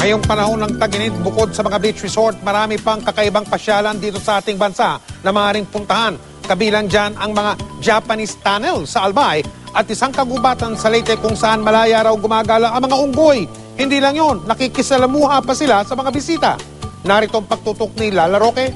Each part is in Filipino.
Ngayong panahon ng tag-init, bukod sa mga beach resort, marami pang kakaibang pasyalan dito sa ating bansa na maaaring puntahan. Kabilang dyan ang mga Japanese tunnel sa Albay at isang kagubatan sa Leyte kung saan malaya raw gumagala ang mga unggoy. Hindi lang yon, nakikisalamuha pa sila sa mga bisita. Narito ang pagtutok ni Lala Roque.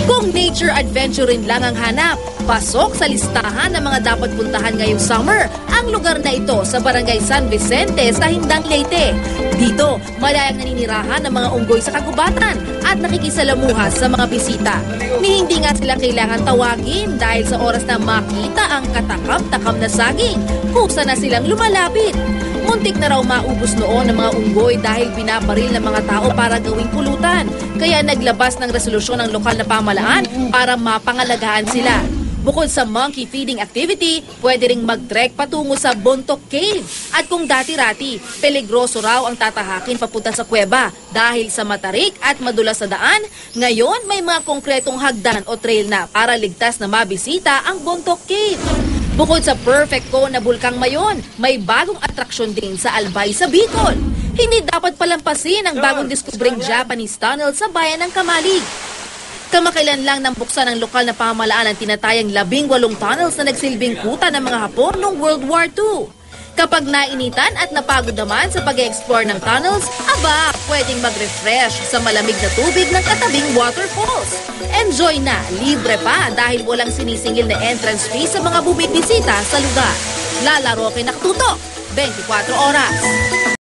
Kung nature adventure rin lang ang hanap, pasok sa listahan ng mga dapat puntahan ngayong summer ang lugar na ito sa Barangay San Vicente sa Hindang, Leyte. Dito, malayang naninirahan ng mga unggoy sa kagubatan at nakikisalamuha sa mga bisita. Ni hindi nga sila kailangan tawagin dahil sa oras na makita ang katakam-takam na saging, kusa na silang lumalapit. Muntik na raw maubos noon ng mga unggoy dahil binabaril ng mga tao para gawing pulutan. Kaya naglabas ng resolusyon ng lokal na pamahalaan para mapangalagaan sila. Bukod sa monkey feeding activity, pwede ring mag-trek patungo sa Bontoc Cave. At kung dati-rati, peligroso raw ang tatahakin papunta sa kuweba dahil sa matarik at madulas na daan, ngayon may mga konkretong hagdan o trail na para ligtas na mabisita ang Bontoc Cave. Bukod sa perfect cone na Bulkang Mayon, may bagong atraksyon din sa Albay sa Bicol. Hindi dapat palampasin ang bagong diskubring Japanese tunnel sa bayan ng Kamalig. Kamakailan lang nang buksan ng lokal na pamahalaan ang tinatayang 18 tunnels na nagsilbing kuta ng mga Hapon noong World War II. Kapag nainitan at napagod naman sa pag-explore ng tunnels, aba, pwedeng mag-refresh sa malamig na tubig ng katabing waterfalls. Enjoy na, libre pa dahil walang sinisingil na entrance fee sa mga bumibisita sa lugar. Lala Roque, nakatutok, 24 oras.